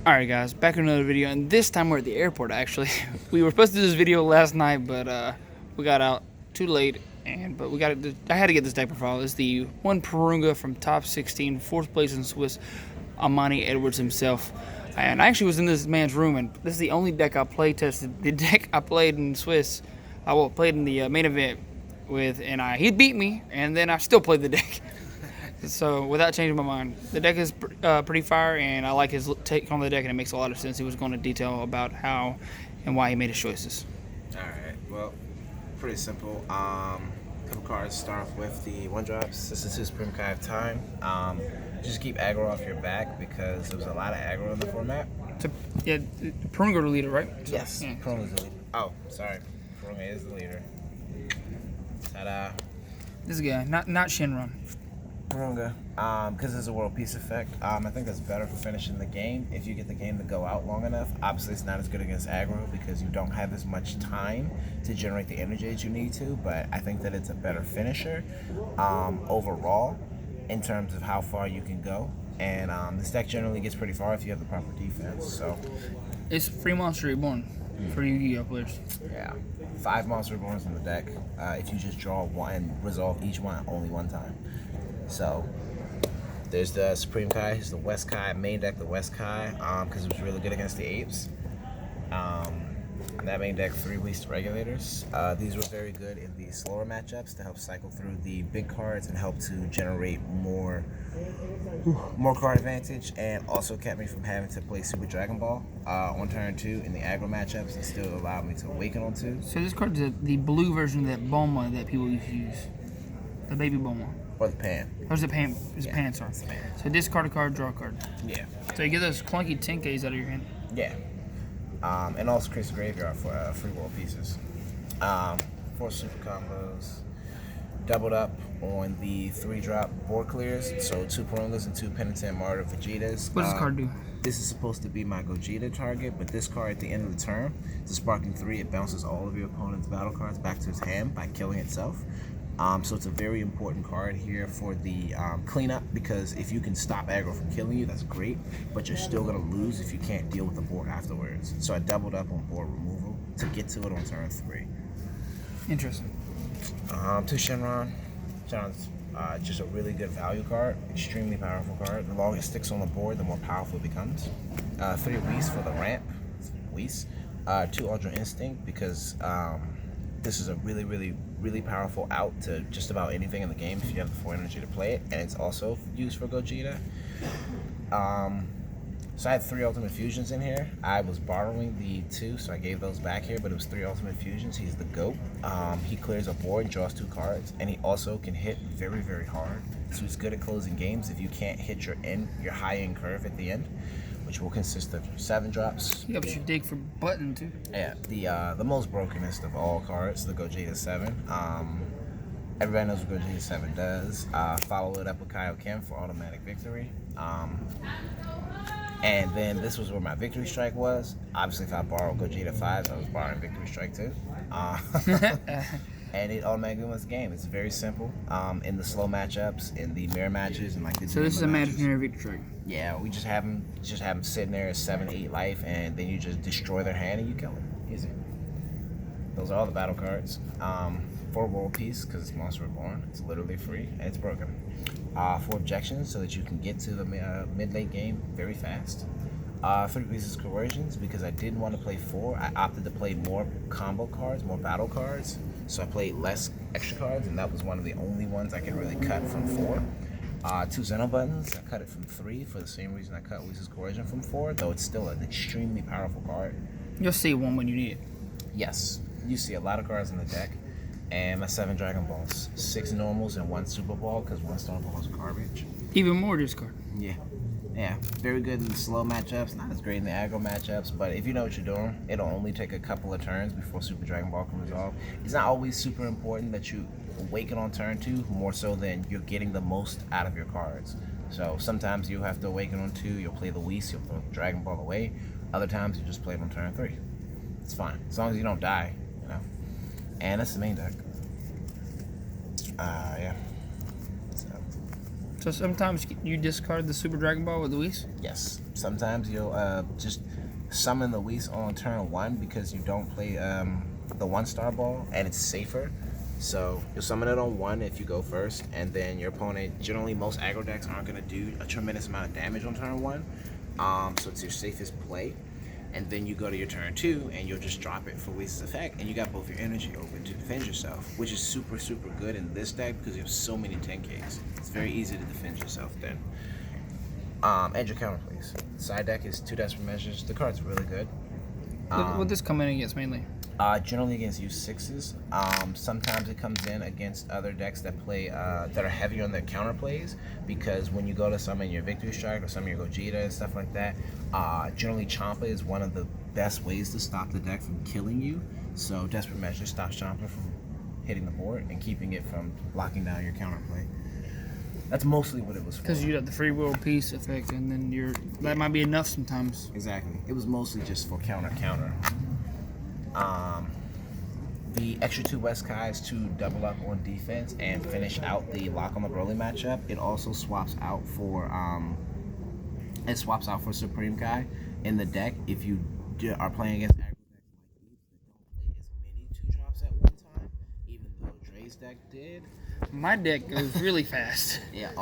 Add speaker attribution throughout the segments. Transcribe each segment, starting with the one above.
Speaker 1: Alright guys, back in another video, and this time we're at the airport actually. We were supposed to do this video last night, but we got out too late, but I had to get this deck profile. It's the one Porunga from top 16, 4th place in Swiss, Amani Edwards himself. And I actually was in this man's room, and this is the only deck I play tested. The deck I played in Swiss, played in the main event with, and he beat me, and then I still played the deck. So, without changing my mind, the deck is pretty fire, and I like his take on the deck, and it makes a lot of sense. He was going to detail about how and why he made his choices.
Speaker 2: Alright, well, pretty simple. Couple cards start off with the 1-drops. This is his Supreme Kai of Time. Just keep aggro off your back because there was a lot of aggro in the format.
Speaker 1: Yeah, Porunga the leader, right?
Speaker 2: Yes,
Speaker 1: yeah.
Speaker 2: Porunga's the leader. Oh, sorry. Porunga is the leader. Ta-da.
Speaker 1: This guy, not Shinron.
Speaker 2: Porunga, because there's a world peace effect. I think that's better for finishing the game if you get the game to go out long enough. Obviously, it's not as good against aggro because you don't have as much time to generate the energy as you need to, but I think that it's a better finisher overall in terms of how far you can go. And this deck generally gets pretty far if you have the proper defense. So
Speaker 1: it's free Monster Reborn for Yu-Gi-Oh players.
Speaker 2: Yeah, 5 Monster Reborns in the deck if you just draw one and resolve each one only one time. So there's the Supreme Kai, here's the West Kai, main deck the West Kai, because it was really good against the Apes. That main deck 3 Weeks Regulators. These were very good in the slower matchups to help cycle through the big cards and help to generate more card advantage, and also kept me from having to play Super Dragon Ball on turn 2 in the aggro matchups, and still allowed me to awaken on 2.
Speaker 1: So this card is the blue version of that Bulma that people used to use. The baby Bulma.
Speaker 2: Or the Pan.
Speaker 1: Or is it Pan? It's
Speaker 2: yeah,
Speaker 1: Pan, sorry.
Speaker 2: It's Pan.
Speaker 1: So discard a card, draw a card.
Speaker 2: Yeah.
Speaker 1: So you get those clunky 10Ks out of your hand.
Speaker 2: Yeah. And also creates a graveyard for free world pieces. 4 super combos. Doubled up on the 3-drop board clears. So 2 Porungas and 2 Penitent Martyr Vegetas.
Speaker 1: What does this card do?
Speaker 2: This is supposed to be my Gogeta target, but this card at the end of the turn, it's a Sparking 3. It bounces all of your opponent's battle cards back to its hand by killing itself. So it's a very important card here for the cleanup, because if you can stop aggro from killing you, that's great, but you're still going to lose if you can't deal with the board afterwards. So I doubled up on board removal to get to it on turn 3.
Speaker 1: Interesting.
Speaker 2: 2 Shinron. Shinron's just a really good value card, extremely powerful card. The longer it sticks on the board, the more powerful it becomes. 3 Whis for the ramp. Whis. 2 Ultra Instinct, because this is a really powerful out to just about anything in the game if you have the 4 energy to play it, and it's also used for Gogeta. So I had 3 Ultimate Fusions in here. I was borrowing the 2, so I gave those back here, but it was 3 Ultimate Fusions. He's the GOAT. He clears a board and draws 2 cards, and he also can hit very hard. So he's good at closing games if you can't hit your high end curve at the end, which will consist of 7 drops.
Speaker 1: Yeah, but you dig for button too.
Speaker 2: Yeah, the most brokenest of all cards, the Gogeta 7. Everybody knows what Gogeta 7 does. Follow it up with Kaioken for automatic victory. And then this was where my Victory Strike was. Obviously, if I borrow Gogeta 5, I was borrowing Victory Strike too. And it automatically wins the game. It's very simple. In the slow matchups, in the mirror matches, and like the
Speaker 1: so this is a imaginary victory.
Speaker 2: Yeah, we just have them sitting there at 7-8 life, and then you just destroy their hand and you kill them. Easy. Those are all the battle cards. 4 World Peace, because it's Monster Reborn. It's literally free, and it's broken. 4 Objections, so that you can get to the mid-late game very fast. 3 Pieces Coercions, because I didn't want to play 4. I opted to play more combo cards, more battle cards. So I played less extra cards, and that was one of the only ones I could really cut from 4. 2 Xeno Buttons, I cut it from 3 for the same reason I cut Weeze's Coercion from 4, though it's still an extremely powerful card.
Speaker 1: You'll see one when you need it.
Speaker 2: Yes, you see a lot of cards in the deck. And my 7 Dragon Balls, 6 normals and 1 Super Ball, because 1 Star Ball is garbage.
Speaker 1: Even more discard.
Speaker 2: Yeah, very good in the slow matchups, not as great in the aggro matchups, but if you know what you're doing, it'll only take a couple of turns before Super Dragon Ball can resolve. It's not always super important that you awaken on turn 2, more so than you're getting the most out of your cards. So sometimes you have to awaken on 2, you'll play the Whis, you'll throw Dragon Ball away. Other times you just play it on turn 3. It's fine, as long as you don't die, you know. And that's the main deck. Yeah. So
Speaker 1: So sometimes you discard the Super Dragon Ball with Luis?
Speaker 2: Yes. Sometimes you'll just summon the Whis on turn 1 because you don't play the 1-star ball, and it's safer. So you'll summon it on 1 if you go first, and then your opponent, generally most aggro decks aren't going to do a tremendous amount of damage on turn 1. So it's your safest play. And then you go to your turn 2 and you'll just drop it for Whis' effect, and you got both your energy open to defend yourself, which is super good in this deck because you have so many 10Ks. It's very easy to defend yourself then. And your counter plays. Side deck is 2 Desperate Measures. The card's really good.
Speaker 1: What this come in against mainly?
Speaker 2: Generally against U6s. Sometimes it comes in against other decks that play that are heavier on their counter plays, because when you go to summon your Victory Strike or summon your Gogeta and stuff like that, generally Champa is one of the best ways to stop the deck from killing you. So Desperate Measure stops Champa from hitting the board and keeping it from locking down your counter play. That's mostly what it was for.
Speaker 1: Because you got the free will piece effect, and then that might be enough sometimes.
Speaker 2: Exactly. It was mostly just for counter. The extra 2 West-Kais to double up on defense and finish out the lock on the Broly matchup. It also swaps out for Supreme Kai in the deck if you are playing against aggro decks like these that don't play as many 2-drops at one time, even though Dre's deck did.
Speaker 1: My deck goes really fast.
Speaker 2: Yeah,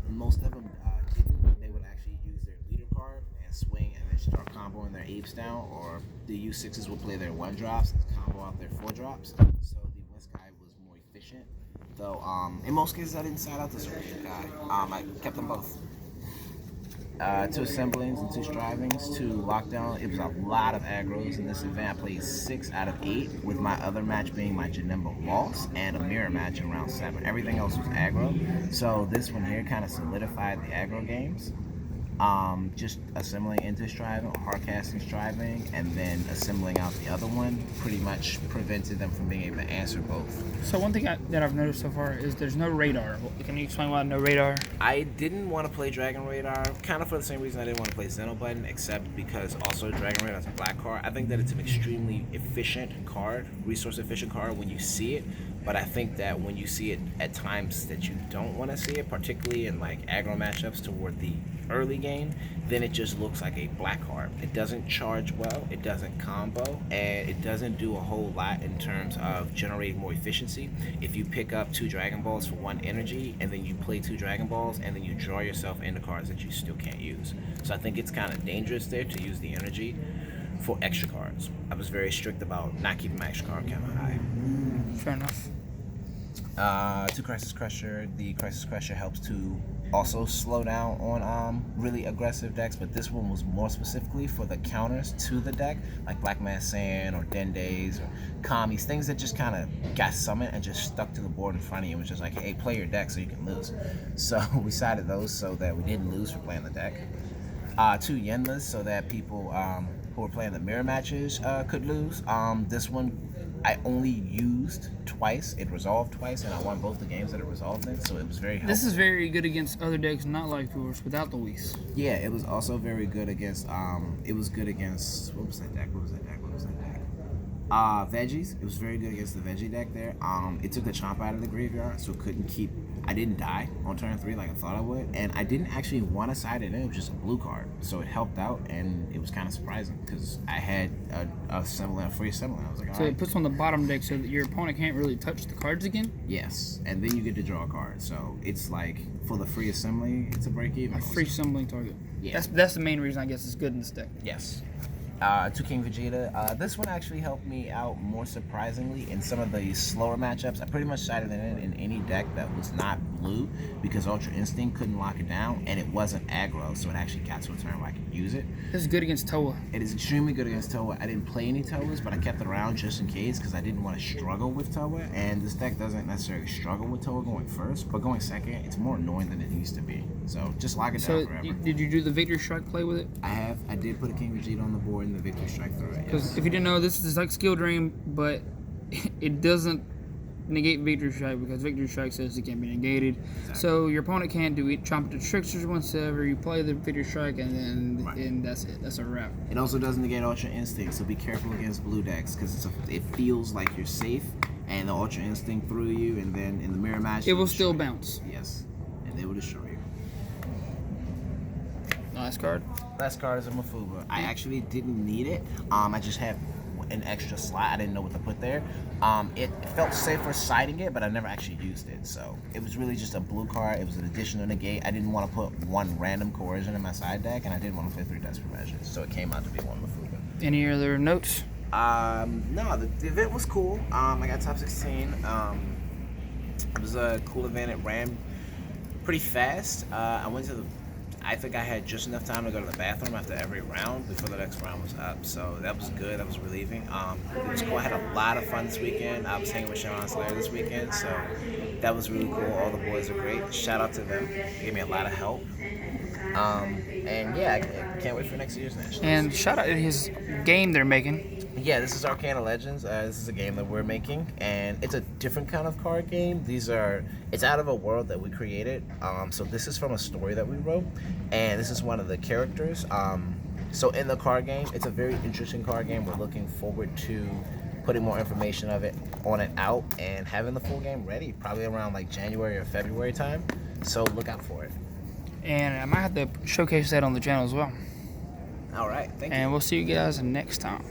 Speaker 2: most of them didn't. They would actually use their leader card and swing and then start comboing their apes down, or the U6s will play their 1-drops and combo out their 4-drops. So the West Kai was more efficient. Though in most cases I didn't side out the Supreme Kai. I kept them both. 2 assemblings and 2 strivings, 2 lockdown. It was a lot of aggros in this event. I played 6 out of 8, with my other match being my Janemba loss and a mirror match in round 7. Everything else was aggro. So this one here kind of solidified the aggro games. Just assembling into striving, or hard casting striving, and then assembling out the other one pretty much prevented them from being able to answer both.
Speaker 1: So one thing that I've noticed so far is there's no radar. Can you explain why no radar?
Speaker 2: I didn't want to play Dragon Radar, kind of for the same reason I didn't want to play Xenobutton, except because also Dragon Radar is a black card. I think that it's an extremely efficient card, resource efficient card when you see it, but I think that when you see it at times that you don't want to see it, particularly in like aggro matchups toward the early game, then it just looks like a black card. It doesn't charge well, it doesn't combo, and it doesn't do a whole lot in terms of generating more efficiency. If you pick up 2 Dragon Balls for 1 energy, and then you play 2 Dragon Balls, and then you draw yourself into cards that you still can't use. So I think it's kind of dangerous there to use the energy for extra cards. I was very strict about not keeping my extra card count high.
Speaker 1: Fair enough.
Speaker 2: 2 Crisis Crusher. The Crisis Crusher helps to also slow down on really aggressive decks, but this one was more specifically for the counters to the deck, like Black Mass Sand or Dendays or Kamis, things that just kind of got summoned and just stuck to the board in front of you. It was just like, hey, play your deck so you can lose. So we sided those so that we didn't lose for playing the deck. 2 Yenmas so that people who were playing the mirror matches could lose. This one I only used twice. It resolved twice, and I won both the games that it resolved in, so it was very helpful.
Speaker 1: This is very good against other decks not like yours, without the Whis.
Speaker 2: Yeah, it was also very good against, it was good against, what was that deck? Veggies. It was very good against the veggie deck there. It took the Chomp out of the graveyard, so it couldn't keep. I didn't die on turn 3 like I thought I would, and I didn't actually want to side it in. It was just a blue card, so it helped out, and it was kind of surprising because I had a free assembly. I was like, all
Speaker 1: So
Speaker 2: right.
Speaker 1: it puts on the bottom deck so that your opponent can't really touch the cards again?
Speaker 2: Yes, and then you get to draw a card. So it's like, for the free assembly, it's a break even.
Speaker 1: A free assembling target.
Speaker 2: Yeah.
Speaker 1: That's the main reason I guess it's good in this deck.
Speaker 2: Yes. 2 King Vegeta. This one actually helped me out more surprisingly in some of the slower matchups. I pretty much sided it in any deck that was not blue because Ultra Instinct couldn't lock it down, and it wasn't aggro, so it actually got to a turn where I could use it.
Speaker 1: This is good against Toa.
Speaker 2: It is extremely good against Toa. I didn't play any Toas, but I kept it around just in case because I didn't want to struggle with Toa, and this deck doesn't necessarily struggle with Toa going first, but going second, it's more annoying than it needs to be. So just lock it down forever.
Speaker 1: Did you do the Victory Strike play with it?
Speaker 2: I did put a King Vegeta on the board and the Victory Strike through it.
Speaker 1: Because
Speaker 2: Yes.
Speaker 1: if you didn't know, this is like Skill Dream, but it doesn't negate Victory Strike because Victory Strike says it can't be negated.
Speaker 2: Exactly. So
Speaker 1: your opponent can't do it. Chomp the Tricksters whenever you play the Victory Strike, and then and that's it. That's a wrap.
Speaker 2: It also doesn't negate Ultra Instinct, so be careful against blue decks because it feels like you're safe, and the Ultra Instinct through you, and then in the mirror match,
Speaker 1: It will still bounce.
Speaker 2: Yes, and they will destroy you.
Speaker 1: last card.
Speaker 2: Last card is a Mafuba. I actually didn't need it. I just had an extra slot. I didn't know what to put there. It felt safer siding it, but I never actually used it. So it was really just a blue card. It was an additional negate. I didn't want to put one random coercion in my side deck, and I didn't want to play 3 Desperate Measures. So it came out to be one Mafuba.
Speaker 1: Any other notes?
Speaker 2: No, the event was cool. I got top 16. It was a cool event. It ran pretty fast. I think I had just enough time to go to the bathroom after every round before the next round was up. So that was good. That was relieving. It was cool. I had a lot of fun this weekend. I was hanging with Sean Slayer this weekend, so that was really cool. All the boys are great. Shout out to them. They gave me a lot of help. And yeah, I can't wait for next year's Nationals.
Speaker 1: And shout out to his game they're making.
Speaker 2: Yeah, this is Arcana Legends. This is a game that we're making, and it's a different kind of card game. It's out of a world that we created. So this is from a story that we wrote, and this is one of the characters. So in the card game, it's a very interesting card game. We're looking forward to putting more information of it on it out and having the full game ready, probably around like January or February time. So look out for it.
Speaker 1: And I might have to showcase that on the channel as well.
Speaker 2: All right, thank you.
Speaker 1: And we'll see you guys next time.